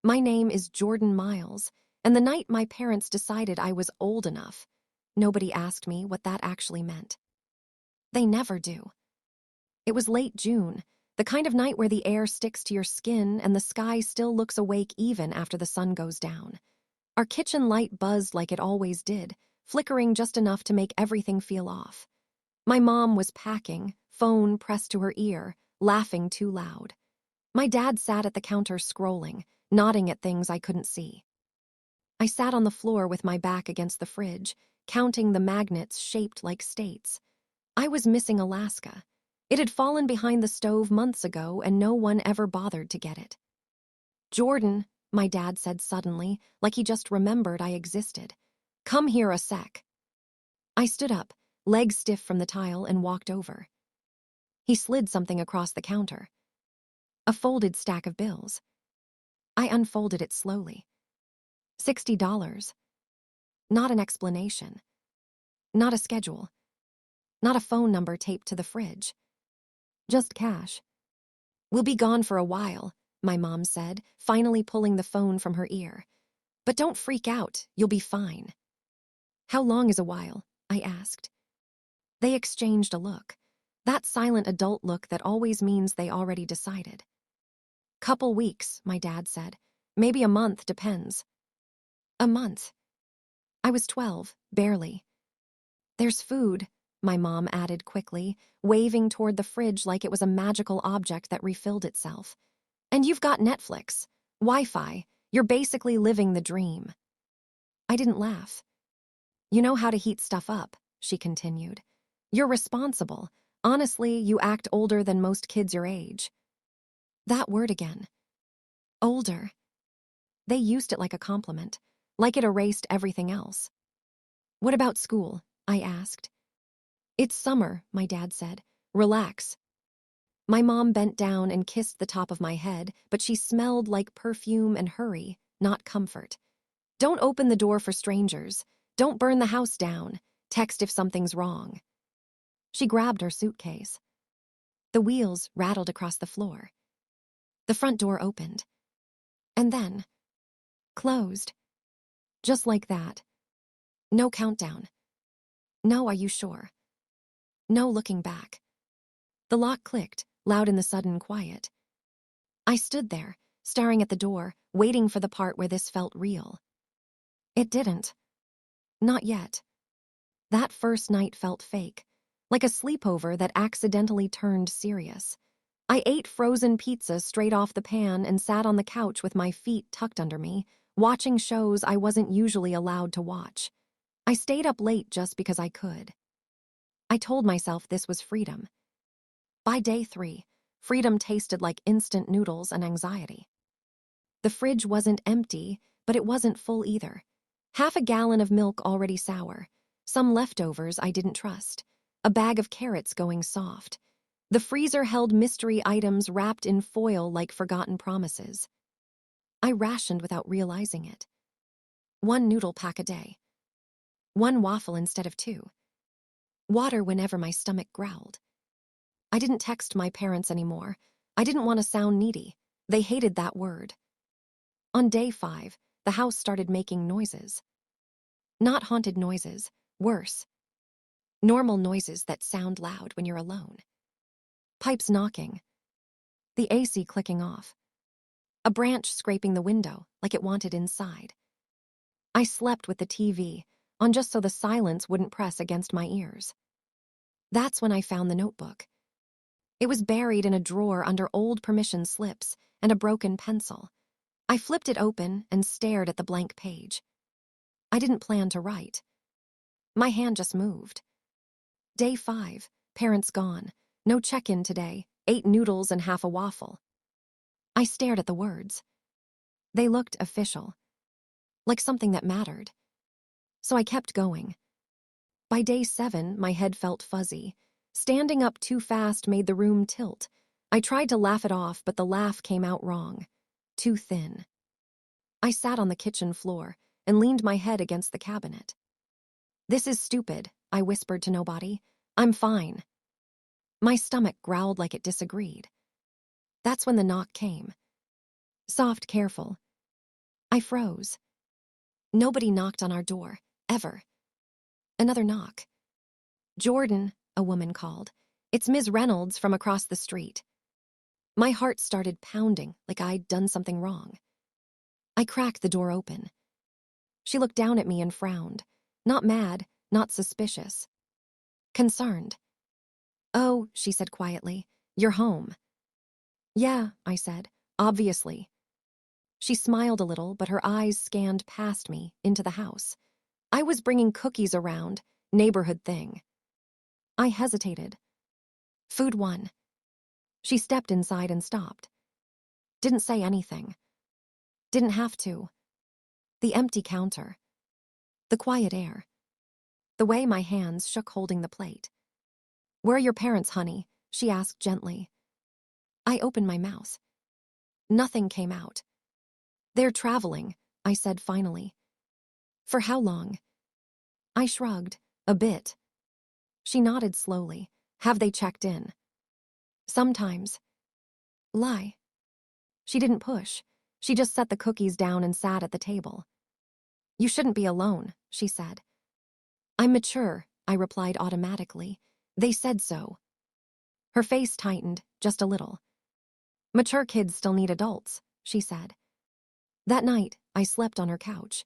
My name is Jordan Miles, and the night my parents decided I was old enough, nobody asked me what that actually meant. They never do. It was late June, the kind of night where the air sticks to your skin and the sky still looks awake even after the sun goes down. Our kitchen light buzzed like it always did, flickering just enough to make everything feel off. My mom was packing, phone pressed to her ear, laughing too loud. My dad sat at the counter scrolling, nodding at things I couldn't see. I sat on the floor with my back against the fridge, counting the magnets shaped like states. I was missing Alaska. It had fallen behind the stove months ago, and no one ever bothered to get it. "Jordan," my dad said suddenly, like he just remembered I existed. "Come here a sec." I stood up, legs stiff from the tile, and walked over. He slid something across the counter. A folded stack of bills. I unfolded it slowly. $60. Not an explanation. Not a schedule. Not a phone number taped to the fridge. Just cash. "We'll be gone for a while," my mom said, finally pulling the phone from her ear. "But don't freak out, you'll be fine." "How long is a while?" I asked. They exchanged a look. That silent adult look that always means they already decided. "Couple weeks," my dad said. "Maybe a month, depends." A month. I was 12, barely. "There's food," my mom added quickly, waving toward the fridge like it was a magical object that refilled itself. "And you've got Netflix, Wi-Fi. You're basically living the dream." I didn't laugh. "You know how to heat stuff up," she continued. "You're responsible. Honestly, you act older than most kids your age." That word again. Older. They used it like a compliment, like it erased everything else. "What about school?" I asked. "It's summer," my dad said. "Relax." My mom bent down and kissed the top of my head, but she smelled like perfume and hurry, not comfort. "Don't open the door for strangers. Don't burn the house down. Text if something's wrong." She grabbed her suitcase. The wheels rattled across the floor. The front door opened. And then closed. Just like that. No countdown. No, "Are you sure?" No looking back. The lock clicked, loud in the sudden quiet. I stood there, staring at the door, waiting for the part where this felt real. It didn't. Not yet. That first night felt fake, like a sleepover that accidentally turned serious. I ate frozen pizza straight off the pan and sat on the couch with my feet tucked under me, watching shows I wasn't usually allowed to watch. I stayed up late just because I could. I told myself this was freedom. By day 3, freedom tasted like instant noodles and anxiety. The fridge wasn't empty, but it wasn't full either. Half a gallon of milk already sour, some leftovers I didn't trust, a bag of carrots going soft. The freezer held mystery items wrapped in foil like forgotten promises. I rationed without realizing it. 1 noodle pack a day. 1 waffle instead of 2. Water whenever my stomach growled. I didn't text my parents anymore. I didn't want to sound needy. They hated that word. On day 5, the house started making noises. Not haunted noises, worse. Normal noises that sound loud when you're alone. Pipes knocking. The AC clicking off. A branch scraping the window like it wanted inside. I slept with the TV on just so the silence wouldn't press against my ears. That's when I found the notebook. It was buried in a drawer under old permission slips and a broken pencil. I flipped it open and stared at the blank page. I didn't plan to write. My hand just moved. Day 5, parents gone. No check-in today, 8 noodles and half a waffle. I stared at the words. They looked official, like something that mattered. So I kept going. By day 7, my head felt fuzzy. Standing up too fast made the room tilt. I tried to laugh it off, but the laugh came out wrong. Too thin. I sat on the kitchen floor and leaned my head against the cabinet. "This is stupid," I whispered to nobody. "I'm fine." My stomach growled like it disagreed. That's when the knock came. Soft, careful. I froze. Nobody knocked on our door, ever. Another knock. "Jordan," a woman called. "It's Ms. Reynolds from across the street." My heart started pounding like I'd done something wrong. I cracked the door open. She looked down at me and frowned. Not mad, not suspicious. Concerned. "Oh," she said quietly, "you're home." "Yeah," I said, "obviously." She smiled a little, but her eyes scanned past me, into the house. I was bringing cookies around, neighborhood thing. I hesitated. "Food one." She stepped inside and stopped. Didn't say anything. Didn't have to. The empty counter. The quiet air. The way my hands shook holding the plate. "Where are your parents, honey?" she asked gently. I opened my mouth. Nothing came out. "They're traveling," I said finally. "For how long?" I shrugged. "A bit." She nodded slowly. "Have they checked in?" "Sometimes." "Lie." She didn't push. She just set the cookies down and sat at the table. "You shouldn't be alone," she said. "I'm mature," I replied automatically. "They said so." Her face tightened, just a little. "Mature kids still need adults," she said. That night, I slept on her couch.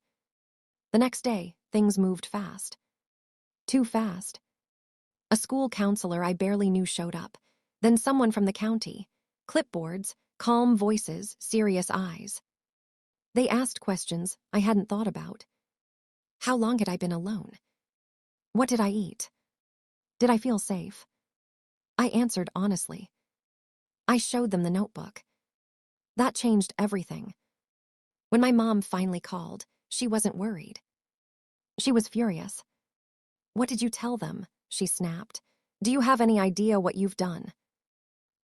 The next day, things moved fast. Too fast. A school counselor I barely knew showed up. Then someone from the county. Clipboards, calm voices, serious eyes. They asked questions I hadn't thought about. How long had I been alone? What did I eat? Did I feel safe? I answered honestly. I showed them the notebook. That changed everything. When my mom finally called, she wasn't worried. She was furious. "What did you tell them?" she snapped. "Do you have any idea what you've done?"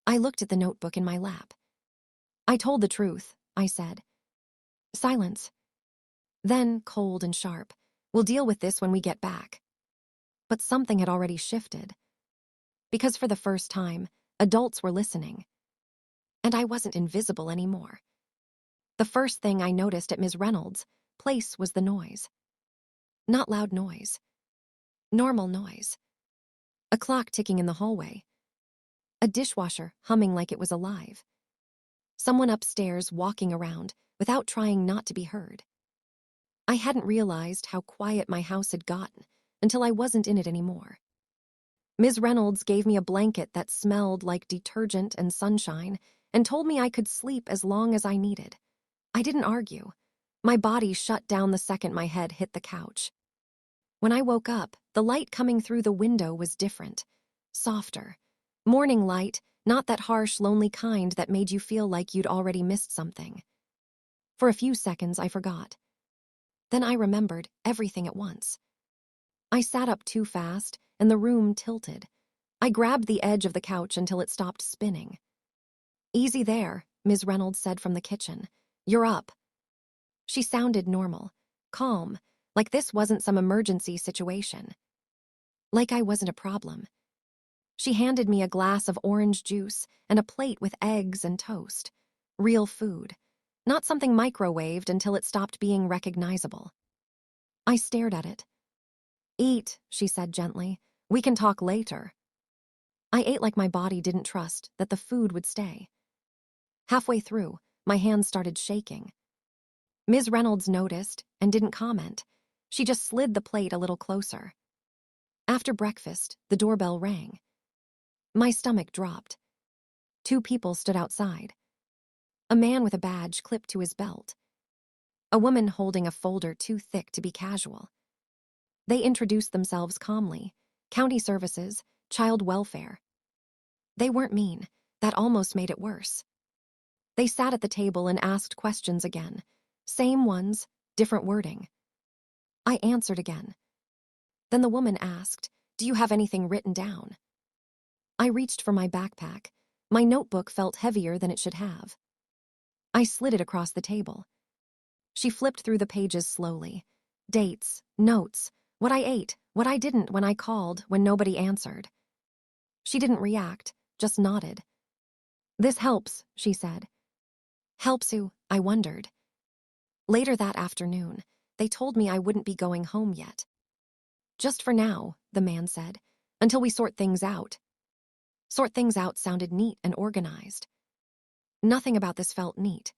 I looked at the notebook in my lap. "I told the truth," I said. Silence. Then, cold and sharp, "We'll deal with this when we get back." But something had already shifted. Because for the first time, adults were listening. And I wasn't invisible anymore. The first thing I noticed at Ms. Reynolds' place was the noise. Not loud noise. Normal noise. A clock ticking in the hallway. A dishwasher humming like it was alive. Someone upstairs walking around without trying not to be heard. I hadn't realized how quiet my house had gotten until I wasn't in it anymore. Ms. Reynolds gave me a blanket that smelled like detergent and sunshine and told me I could sleep as long as I needed. I didn't argue. My body shut down the second my head hit the couch. When I woke up, the light coming through the window was different. Softer. Morning light, not that harsh, lonely kind that made you feel like you'd already missed something. For a few seconds, I forgot. Then I remembered everything at once. I sat up too fast, and the room tilted. I grabbed the edge of the couch until it stopped spinning. "Easy there," Ms. Reynolds said from the kitchen. "You're up." She sounded normal, calm, like this wasn't some emergency situation. Like I wasn't a problem. She handed me a glass of orange juice and a plate with eggs and toast. Real food. Not something microwaved until it stopped being recognizable. I stared at it. "Eat," she said gently. "We can talk later." I ate like my body didn't trust that the food would stay. Halfway through, my hands started shaking. Ms. Reynolds noticed and didn't comment. She just slid the plate a little closer. After breakfast, the doorbell rang. My stomach dropped. 2 people stood outside. A man with a badge clipped to his belt. A woman holding a folder too thick to be casual. They introduced themselves calmly. County services, child welfare. They weren't mean. That almost made it worse. They sat at the table and asked questions again. Same ones, different wording. I answered again. Then the woman asked, "Do you have anything written down?" I reached for my backpack. My notebook felt heavier than it should have. I slid it across the table. She flipped through the pages slowly. Dates, notes, what I ate, what I didn't when I called, when nobody answered. She didn't react, just nodded. "This helps," she said. Helps who? I wondered. Later that afternoon, they told me I wouldn't be going home yet. Just for now, the man said, until we sort things out. Sort things out sounded neat and organized. Nothing about this felt neat.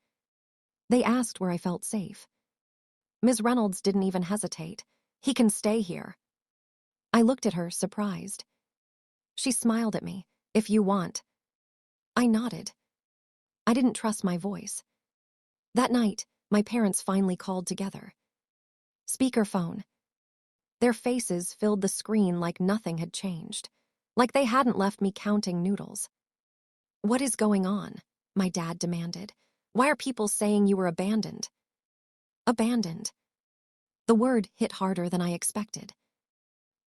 They asked where I felt safe. Ms. Reynolds didn't even hesitate. He can stay here. I looked at her, surprised. She smiled at me. If you want. I nodded. I didn't trust my voice. That night, my parents finally called together. Speakerphone. Their faces filled the screen like nothing had changed, like they hadn't left me counting noodles. What is going on? My dad demanded. Why are people saying you were abandoned? Abandoned. The word hit harder than I expected.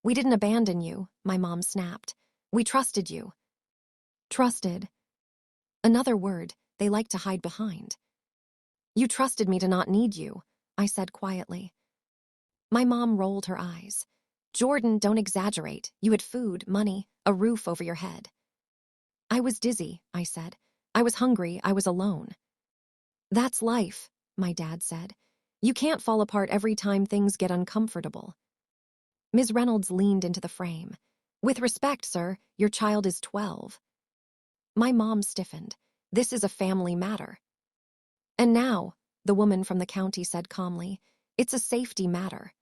We didn't abandon you, my mom snapped. We trusted you. Trusted. Another word they like to hide behind. You trusted me to not need you, I said quietly. My mom rolled her eyes. Jordan, don't exaggerate. You had food, money, a roof over your head. I was dizzy, I said. I was hungry, I was alone. That's life, my dad said. You can't fall apart every time things get uncomfortable. Ms. Reynolds leaned into the frame. With respect, sir, your child is 12. My mom stiffened. This is a family matter. And now, the woman from the county said calmly, it's a safety matter.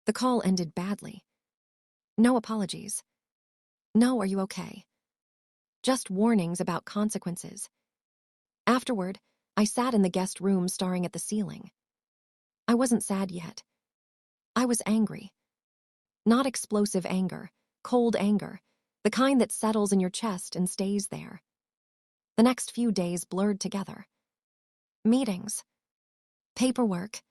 The call ended badly. No apologies. No, are you okay? Just warnings about consequences. Afterward, I sat in the guest room staring at the ceiling. I wasn't sad yet. I was angry. Not explosive anger, cold anger, the kind that settles in your chest and stays there. The next few days blurred together. Meetings. Paperwork.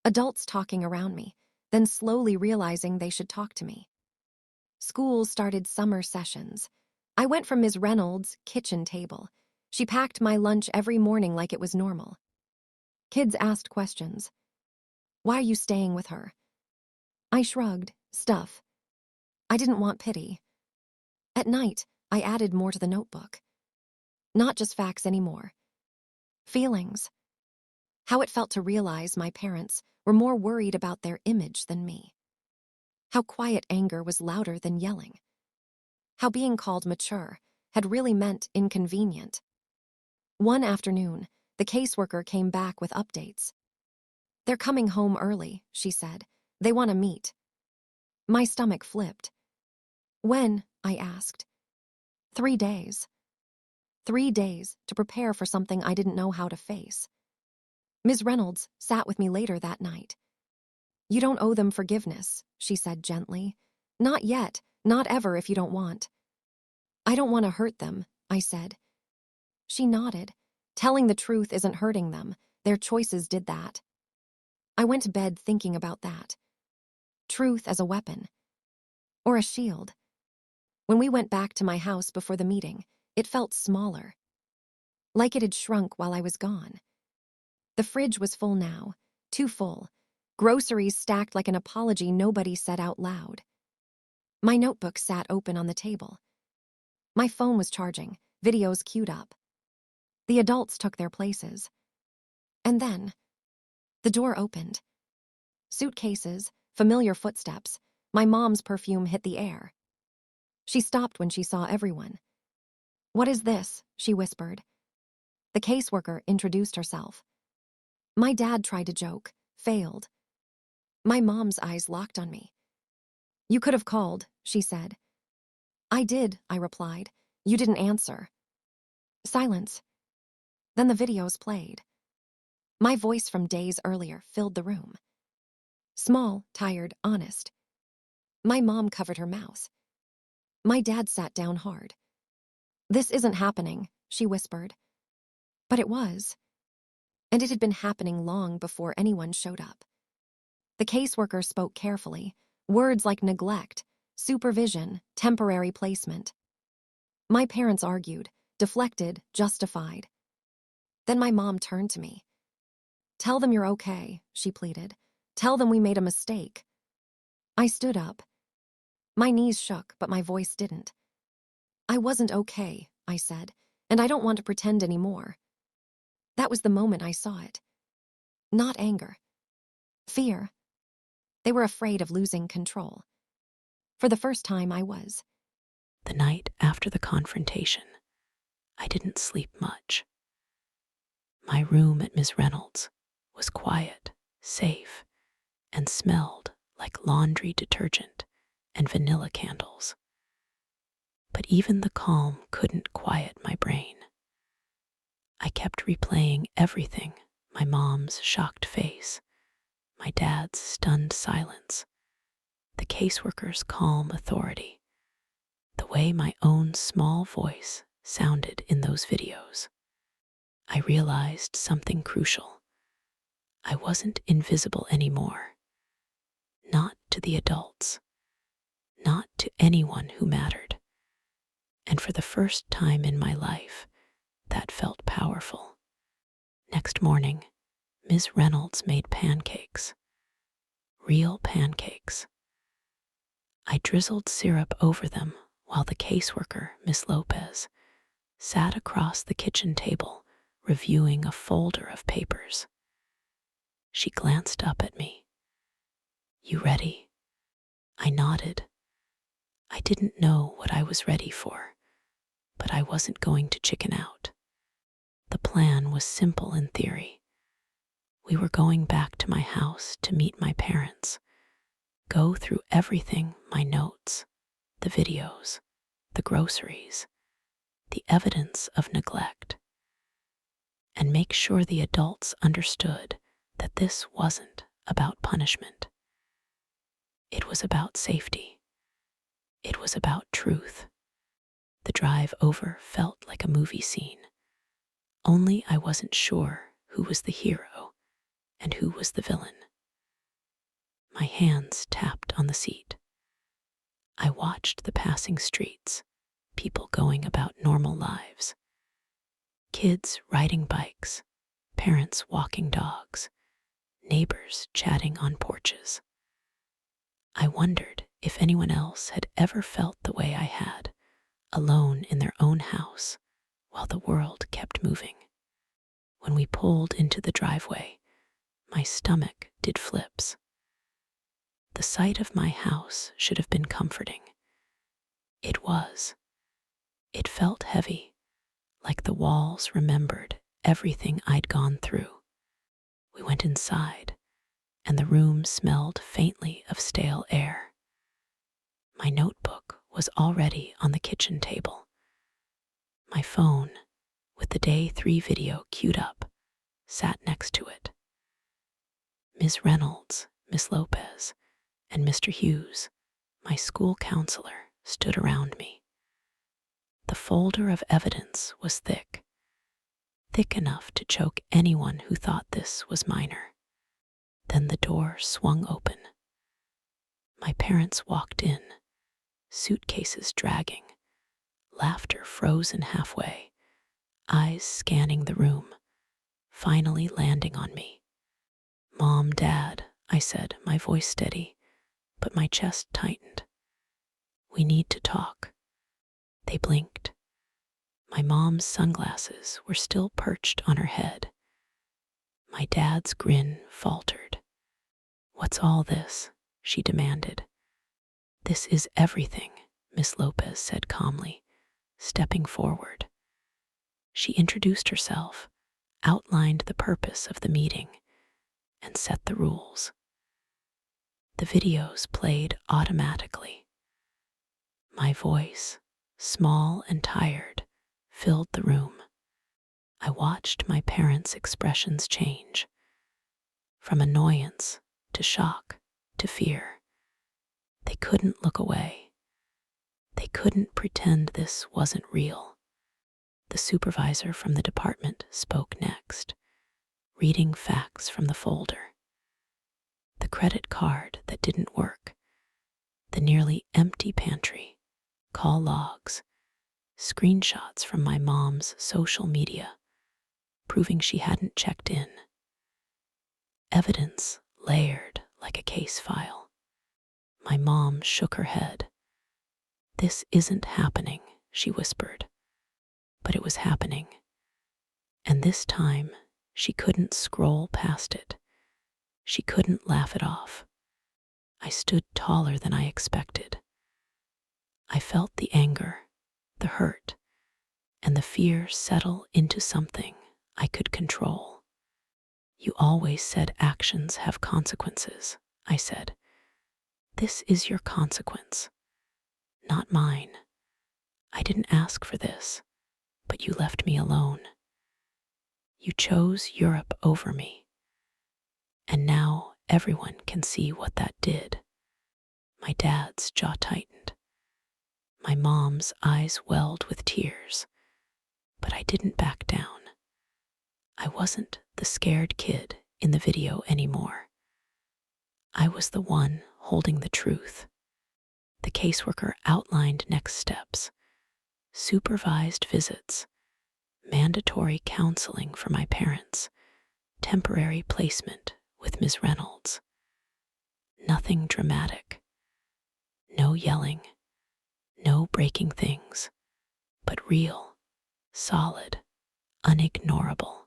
Adults talking around me, then slowly realizing they should talk to me. School started summer sessions. I went from Ms. Reynolds' kitchen table. She packed my lunch every morning like it was normal. Kids asked questions. Why are you staying with her? I shrugged. Stuff. I didn't want pity. At night, I added more to the notebook. Not just facts anymore. Feelings. How it felt to realize my parents were more worried about their image than me. How quiet anger was louder than yelling. How being called mature had really meant inconvenient. One afternoon, the caseworker came back with updates. They're coming home early, she said. They want to meet. My stomach flipped. When? I asked. 3 days. 3 days to prepare for something I didn't know how to face. Ms. Reynolds sat with me later that night. You don't owe them forgiveness, she said gently. Not yet, not ever if you don't want. I don't want to hurt them, I said. She nodded. Telling the truth isn't hurting them. Their choices did that. I went to bed thinking about that. Truth as a weapon. Or a shield. When we went back to my house before the meeting, it felt smaller. Like it had shrunk while I was gone. The fridge was full now, too full. Groceries stacked like an apology nobody said out loud. My notebook sat open on the table. My phone was charging, videos queued up. The adults took their places. And then, the door opened. Suitcases, familiar footsteps, my mom's perfume hit the air. She stopped when she saw everyone. What is this? She whispered. The caseworker introduced herself. My dad tried to joke, failed. My mom's eyes locked on me. You could have called, she said. I did, I replied. You didn't answer. Silence. Then the videos played. My voice from days earlier filled the room. Small, tired, honest. My mom covered her mouth. My dad sat down hard. This isn't happening, she whispered. But it was. And it had been happening long before anyone showed up. The caseworker spoke carefully, words like neglect, supervision, temporary placement. My parents argued, deflected, justified. Then my mom turned to me. Tell them you're okay, she pleaded. Tell them we made a mistake. I stood up. My knees shook, but my voice didn't. I wasn't okay, I said, and I don't want to pretend anymore. That was the moment I saw it. Not anger. Fear. They were afraid of losing control. For the first time, I was. The night after the confrontation, I didn't sleep much. My room at Ms. Reynolds was quiet, safe, and smelled like laundry detergent and vanilla candles. But even the calm couldn't quiet my brain. I kept replaying everything: my mom's shocked face, my dad's stunned silence, the caseworker's calm authority, the way my own small voice sounded in those videos. I realized something crucial. I wasn't invisible anymore. Not to the adults. Not to anyone who mattered. And for the first time in my life, that felt powerful. Next morning, Ms. Reynolds made pancakes. Real pancakes. I drizzled syrup over them while the caseworker, Miss Lopez, sat across the kitchen table reviewing a folder of papers. She glanced up at me. "You ready?" I nodded. I didn't know what I was ready for, but I wasn't going to chicken out. The plan was simple in theory. We were going back to my house to meet my parents, go through everything: my notes, the videos, the groceries, the evidence of neglect, and make sure the adults understood that this wasn't about punishment. It was about safety. It was about truth. The drive over felt like a movie scene, only I wasn't sure who was the hero and who was the villain. My hands tapped on the seat. I watched the passing streets, people going about normal lives. Kids riding bikes, parents walking dogs, neighbors chatting on porches. I wondered if anyone else had ever felt the way I had, alone in their own house while the world kept moving. When we pulled into the driveway, my stomach did flips. The sight of my house should have been comforting. It was. It felt heavy, like the walls remembered everything I'd gone through. We went inside, and the room smelled faintly of stale air. My notebook was already on the kitchen table. My phone, with the Day 3 video queued up, sat next to it. Ms. Reynolds, Miss Lopez, and Mr. Hughes, my school counselor, stood around me. The folder of evidence was thick enough to choke anyone who thought this was minor. Then the door swung open. My parents walked in, suitcases dragging, laughter frozen halfway, eyes scanning the room, finally landing on me. "Mom, Dad," I said, my voice steady, but my chest tightened. "We need to talk." They blinked. My mom's sunglasses were still perched on her head. My dad's grin faltered. "What's all this?" she demanded. "This is everything," Miss Lopez said calmly, stepping forward. She introduced herself, outlined the purpose of the meeting, and set the rules. The videos played automatically. My voice, small and tired, filled the room. I watched my parents' expressions change, from annoyance to shock to fear. They couldn't look away. They couldn't pretend this wasn't real. The supervisor from the department spoke next, reading facts from the folder. The credit card that didn't work, the nearly empty pantry, call logs, screenshots from my mom's social media, proving she hadn't checked in. Evidence layered like a case file. My mom shook her head. "This isn't happening," she whispered. But it was happening. And this time, she couldn't scroll past it. She couldn't laugh it off. I stood taller than I expected. I felt the anger, the hurt, and the fear settle into something I could control. You always said actions have consequences, I said. This is your consequence, not mine. I didn't ask for this, but you left me alone. You chose Europe over me, and now everyone can see what that did. My dad's jaw tightened. My mom's eyes welled with tears, but I didn't back down. I wasn't the scared kid in the video anymore. I was the one holding the truth. The caseworker outlined next steps: supervised visits, mandatory counseling for my parents, temporary placement with Ms. Reynolds. Nothing dramatic. No yelling, no breaking things, but real, solid, unignorable.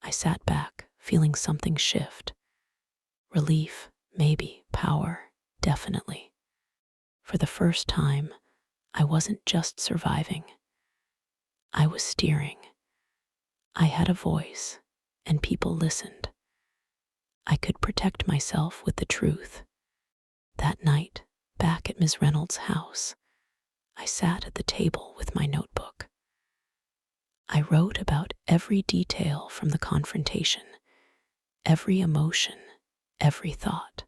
I sat back, feeling something shift. Relief, maybe. Power, definitely. For the first time, I wasn't just surviving. I was steering. I had a voice, and people listened. I could protect myself with the truth. That night, back at Ms. Reynolds' house, I sat at the table with my notebook. I wrote about every detail from the confrontation, every emotion, every thought.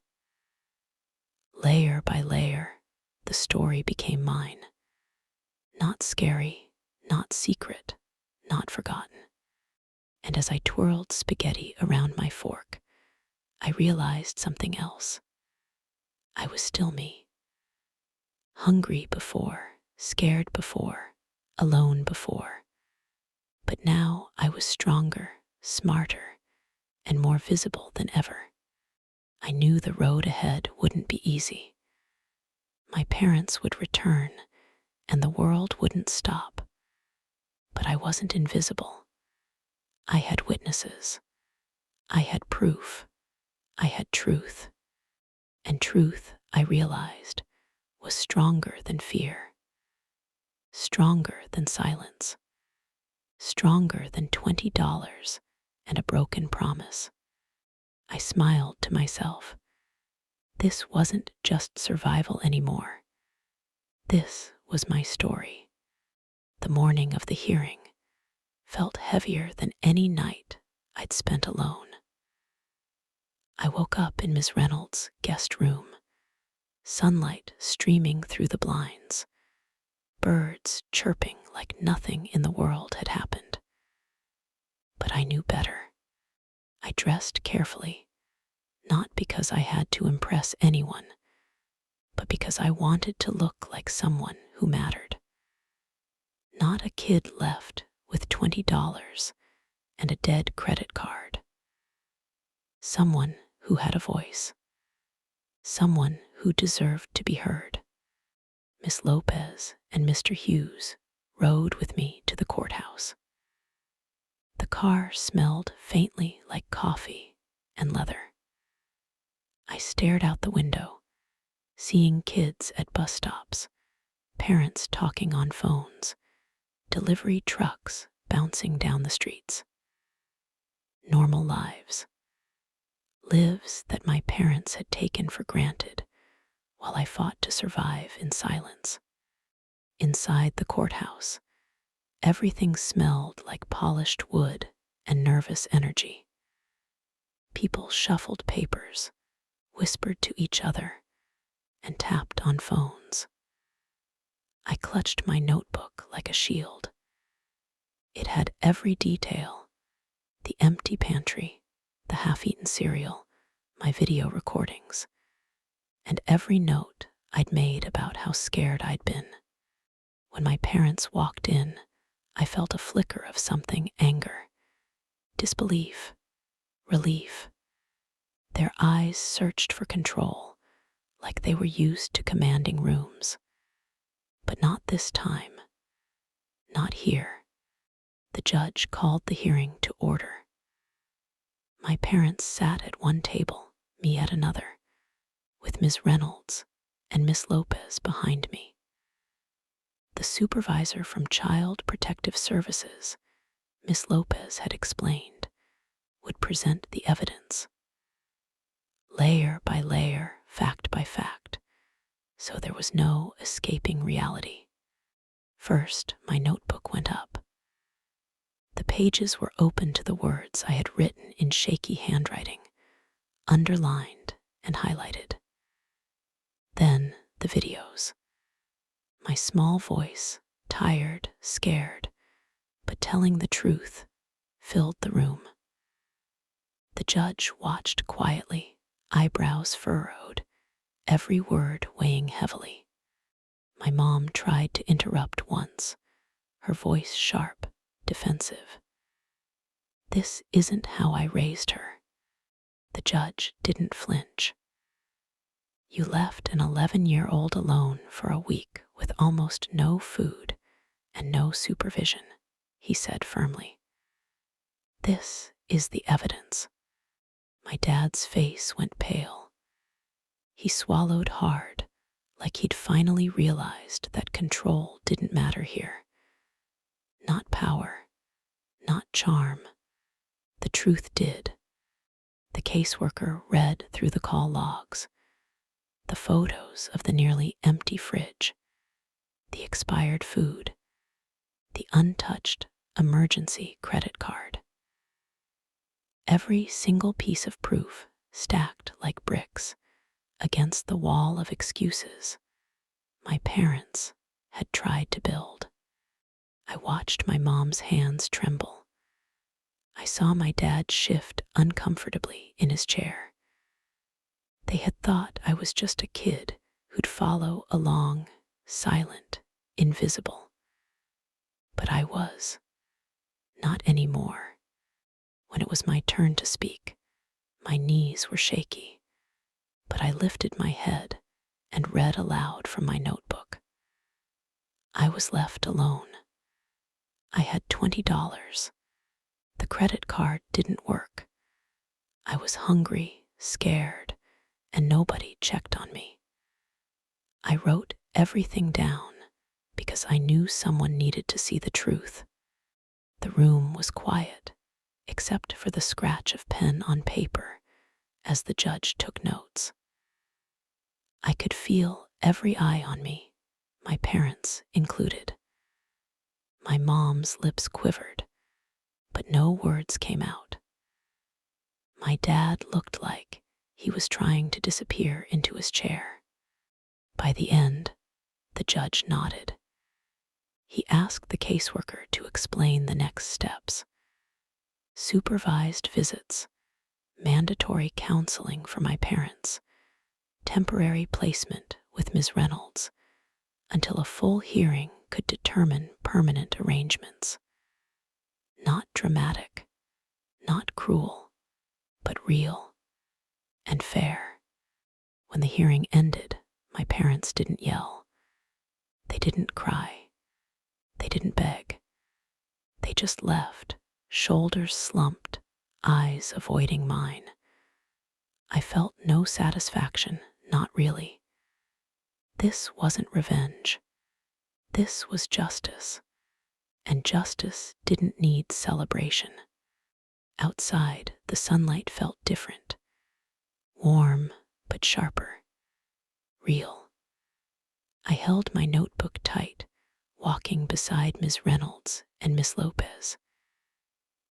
Layer by layer, the story became mine. Not scary, not secret, not forgotten. And as I twirled spaghetti around my fork, I realized something else. I was still me. Hungry before, scared before, alone before. But now I was stronger, smarter, and more visible than ever. I knew the road ahead wouldn't be easy. My parents would return, and the world wouldn't stop. But I wasn't invisible. I had witnesses. I had proof. I had truth. And truth, I realized, was stronger than fear. Stronger than silence. Stronger than $20 and a broken promise. I smiled to myself. This wasn't just survival anymore. This was my story. The morning of the hearing felt heavier than any night I'd spent alone. I woke up in Miss Reynolds' guest room, sunlight streaming through the blinds, birds chirping like nothing in the world had happened. But I knew better. I dressed carefully, not because I had to impress anyone, but because I wanted to look like someone who mattered. Not a kid left with $20 and a dead credit card. Someone who had a voice. Someone who deserved to be heard. Miss Lopez and Mr. Hughes rode with me to the courthouse. The car smelled faintly like coffee and leather. I stared out the window, seeing kids at bus stops, parents talking on phones, delivery trucks bouncing down the streets. Normal lives. Lives that my parents had taken for granted while I fought to survive in silence. Inside the courthouse, everything smelled like polished wood and nervous energy. People shuffled papers, whispered to each other, and tapped on phones. I clutched my notebook like a shield. It had every detail: the empty pantry, the half-eaten cereal, my video recordings, and every note I'd made about how scared I'd been. When my parents walked in, I felt a flicker of something: anger, disbelief, relief. Their eyes searched for control, like they were used to commanding rooms. But not this time. Not here. The judge called the hearing to order. My parents sat at one table, me at another, with Ms. Reynolds and Miss Lopez behind me. The supervisor from Child Protective Services, Miss Lopez had explained, would present the evidence, layer by layer, fact by fact, so there was no escaping reality. First, my notebook went up. The pages were open to the words I had written in shaky handwriting, underlined and highlighted. Then the videos. My small voice, tired, scared, but telling the truth, filled the room. The judge watched quietly, eyebrows furrowed, every word weighing heavily. My mom tried to interrupt once, her voice sharp, defensive. This isn't how I raised her. The judge didn't flinch. You left an 11-year-old alone for a week with almost no food and no supervision, he said firmly. This is the evidence. My dad's face went pale. He swallowed hard, like he'd finally realized that control didn't matter here. Not power, not charm. The truth did. The caseworker read through the call logs, the photos of the nearly empty fridge, the expired food, the untouched emergency credit card. Every single piece of proof stacked like bricks against the wall of excuses my parents had tried to build. I watched my mom's hands tremble. I saw my dad shift uncomfortably in his chair. They had thought I was just a kid who'd follow along, silent, invisible. But I was. Not anymore. When it was my turn to speak, my knees were shaky, but I lifted my head and read aloud from my notebook. I was left alone. I had $20. The credit card didn't work. I was hungry, scared, and nobody checked on me. I wrote everything down because I knew someone needed to see the truth. The room was quiet, except for the scratch of pen on paper as the judge took notes. I could feel every eye on me, my parents included. My mom's lips quivered, but no words came out. My dad looked like he was trying to disappear into his chair. By the end, the judge nodded. He asked the caseworker to explain the next steps. Supervised visits, mandatory counseling for my parents, temporary placement with Ms. Reynolds, until a full hearing could determine permanent arrangements. Not dramatic, not cruel, but real and fair. When the hearing ended, my parents didn't yell. They didn't cry. They didn't beg. They just left, shoulders slumped, eyes avoiding mine. I felt no satisfaction, not really. This wasn't revenge. This was justice. And justice didn't need celebration. Outside, the sunlight felt different. Warm, but sharper. Real. I held my notebook tight, walking beside Ms. Reynolds and Miss Lopez.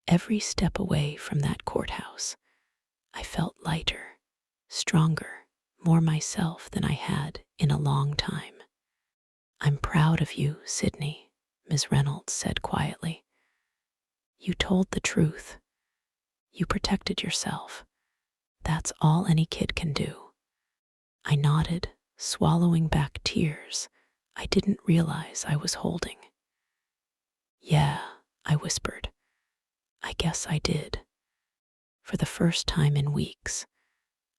Every step away from that courthouse, I felt lighter, stronger, more myself than I had in a long time. "I'm proud of you, Sydney," Ms. Reynolds said quietly. "You told the truth. You protected yourself. That's all any kid can do." I nodded, swallowing back tears I didn't realize I was holding. "Yeah," I whispered. "I guess I did." For the first time in weeks,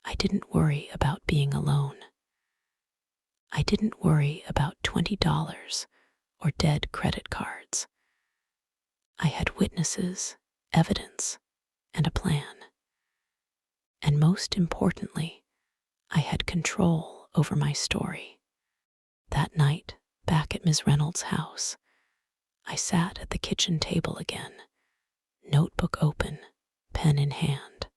I didn't worry about being alone. I didn't worry about $20 or dead credit cards. I had witnesses, evidence, and a plan. And most importantly, I had control over my story. That night, back at Ms. Reynolds' house, I sat at the kitchen table again, notebook open, pen in hand.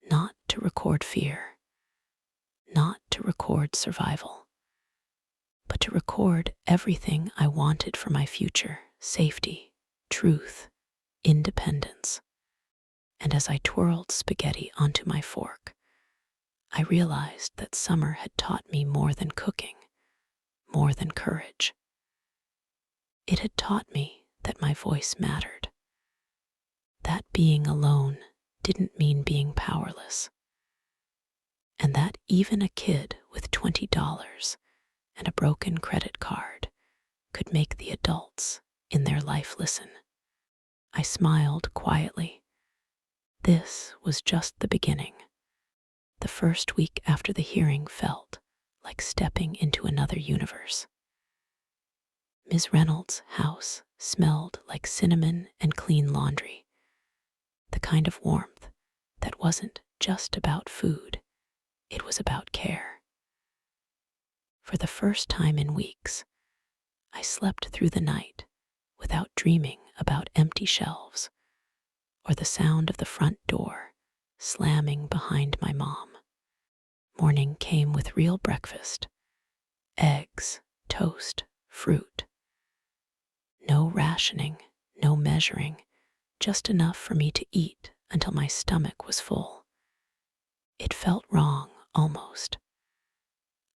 Not to record fear, not to record survival, but to record everything I wanted for my future: safety, truth, independence. And as I twirled spaghetti onto my fork, I realized that summer had taught me more than cooking, more than courage. It had taught me that my voice mattered, that being alone didn't mean being powerless, and that even a kid with $20 and a broken credit card could make the adults in their life listen. I smiled quietly. This was just the beginning. The first week after the hearing felt like stepping into another universe. Ms. Reynolds' house smelled like cinnamon and clean laundry, the kind of warmth that wasn't just about food, it was about care. For the first time in weeks, I slept through the night without dreaming about empty shelves or the sound of the front door slamming behind my mom. Morning came with real breakfast: eggs, toast, fruit. No rationing, no measuring, just enough for me to eat until my stomach was full. It felt wrong, almost.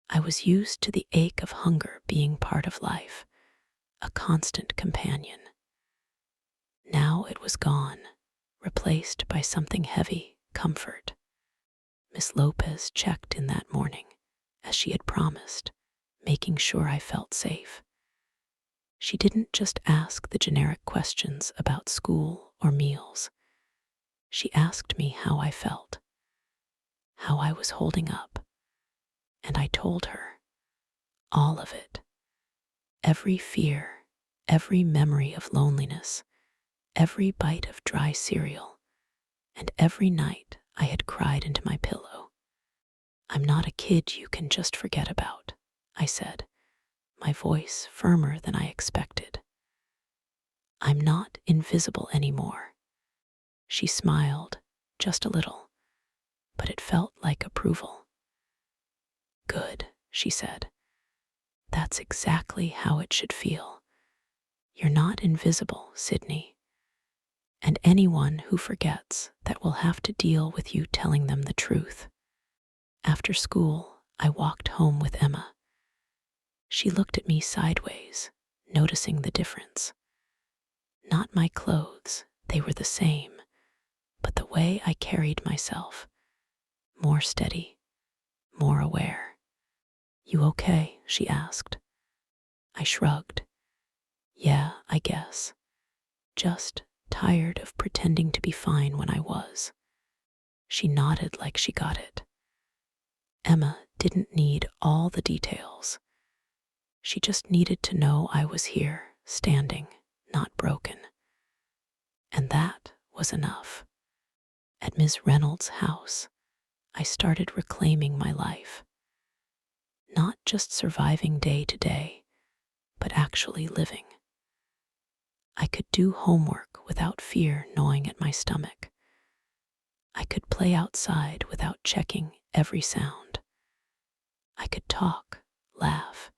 I was used to the ache of hunger being part of life, a constant companion. Now it was gone, replaced by something heavy: comfort. Miss Lopez checked in that morning, as she had promised, making sure I felt safe. She didn't just ask the generic questions about school or meals. She asked me how I felt, how I was holding up, and I told her all of it. Every fear, every memory of loneliness, every bite of dry cereal, and every night I had cried into my pillow. "I'm not a kid you can just forget about," I said, my voice firmer than I expected. "I'm not invisible anymore." She smiled, just a little, but it felt like approval. "Good," she said. "That's exactly how it should feel. You're not invisible, Sydney. And anyone who forgets that will have to deal with you telling them the truth." After school, I walked home with Emma. She looked at me sideways, noticing the difference. Not my clothes, they were the same, but the way I carried myself: more steady, more aware. "You okay?" she asked. I shrugged. "Yeah, I guess. Just tired of pretending to be fine when I was." She nodded like she got it. Emma didn't need all the details. She just needed to know I was here, standing, not broken. And that was enough. At Ms. Reynolds' house, I started reclaiming my life. Not just surviving day to day, but actually living. I could do homework without fear gnawing at my stomach. I could play outside without checking every sound. I could talk, laugh,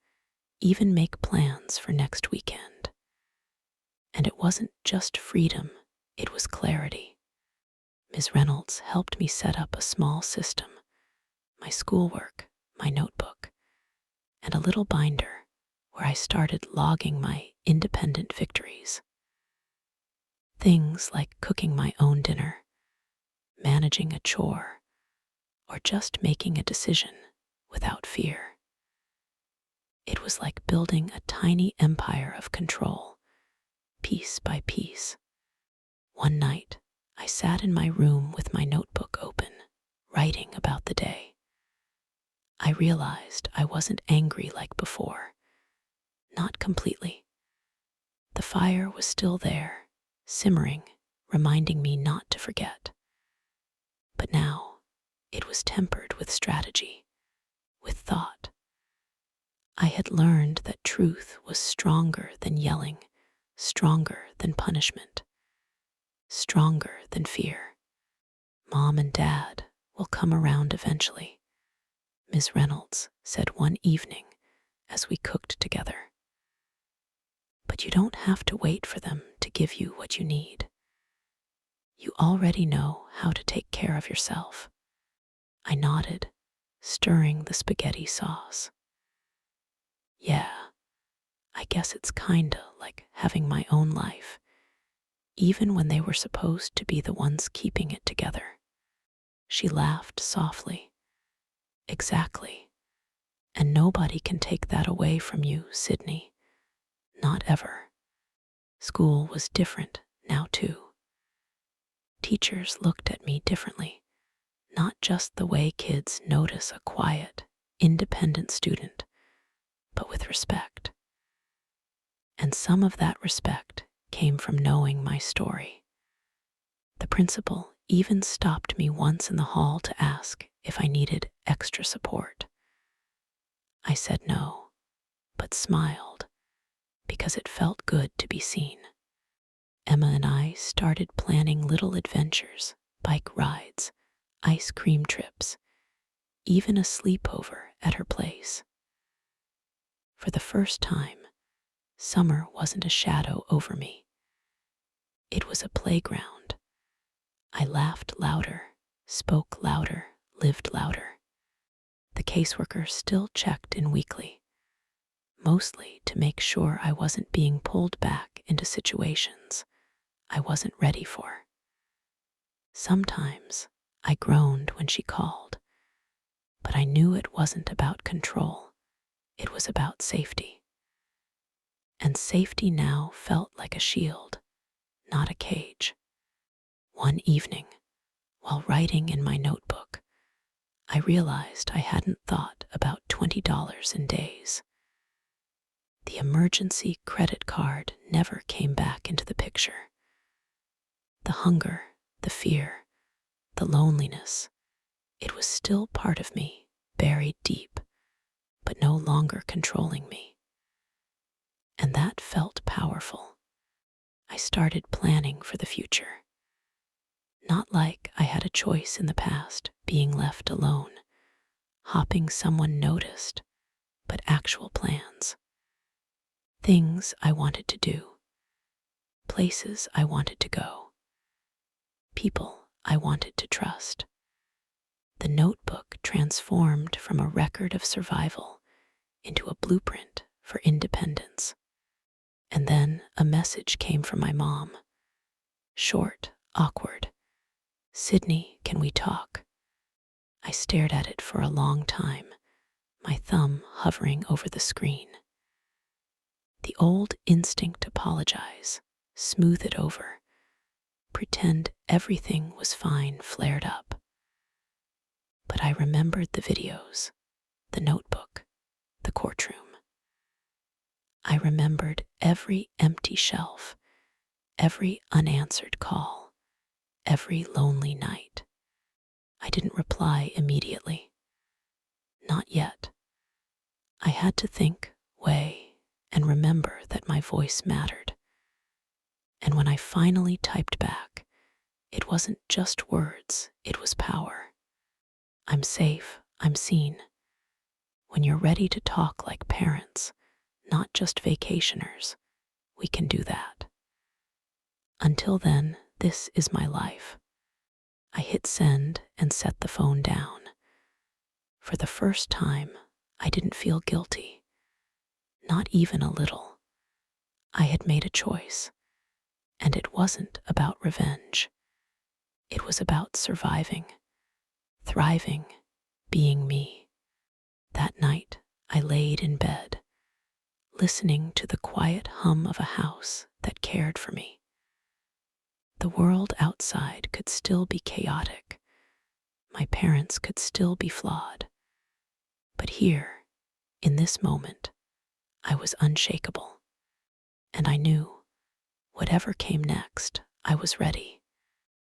even make plans for next weekend. And it wasn't just freedom, it was clarity. Ms. Reynolds helped me set up a small system: my schoolwork, my notebook, and a little binder where I started logging my independent victories. Things like cooking my own dinner, managing a chore, or just making a decision without fear. It was like building a tiny empire of control, piece by piece. One night, I sat in my room with my notebook open, writing about the day. I realized I wasn't angry like before. Not completely. The fire was still there, simmering, reminding me not to forget. But now, it was tempered with strategy, with thought. I had learned that truth was stronger than yelling, stronger than punishment, stronger than fear. Mom and Dad will come around eventually, Ms. Reynolds said one evening as we cooked together. But you don't have to wait for them to give you what you need. You already know how to take care of yourself. I nodded, stirring the spaghetti sauce. Yeah, I guess it's kinda like having my own life, even when they were supposed to be the ones keeping it together. She laughed softly. Exactly. And nobody can take that away from you, Sydney. Not ever. School was different now, too. Teachers looked at me differently, not just the way kids notice a quiet, independent student, but with respect. And some of that respect came from knowing my story. The principal even stopped me once in the hall to ask if I needed extra support. I said no, but smiled because it felt good to be seen. Emma and I started planning little adventures, bike rides, ice cream trips, even a sleepover at her place. For the first time, summer wasn't a shadow over me. It was a playground. I laughed louder, spoke louder, lived louder. The caseworker still checked in weekly, mostly to make sure I wasn't being pulled back into situations I wasn't ready for. Sometimes I groaned when she called, but I knew it wasn't about control. It was about safety. And safety now felt like a shield, not a cage. One evening, while writing in my notebook, I realized I hadn't thought about $20 in days. The emergency credit card never came back into the picture. The hunger, the fear, the loneliness, it was still part of me, buried deep, but no longer controlling me. And that felt powerful. I started planning for the future. Not like I had a choice in the past, being left alone, hopping someone noticed, but actual plans. Things I wanted to do, places I wanted to go, people I wanted to trust. The notebook transformed from a record of survival into a blueprint for independence. And then a message came from my mom. Short, awkward. Sydney, can we talk? I stared at it for a long time, my thumb hovering over the screen. The old instinct to apologize, smooth it over, pretend everything was fine flared up. But I remembered the videos, the notebook, the courtroom. I remembered every empty shelf, every unanswered call, every lonely night. I didn't reply immediately. Not yet. I had to think, weigh, and remember that my voice mattered. And when I finally typed back, it wasn't just words, it was power. I'm safe, I'm seen. When you're ready to talk like parents, not just vacationers, we can do that. Until then, this is my life. I hit send and set the phone down. For the first time, I didn't feel guilty. Not even a little. I had made a choice, and it wasn't about revenge. It was about surviving, thriving, being me. That night, I laid in bed, listening to the quiet hum of a house that cared for me. The world outside could still be chaotic. My parents could still be flawed. But here, in this moment, I was unshakable. And I knew, whatever came next, I was ready.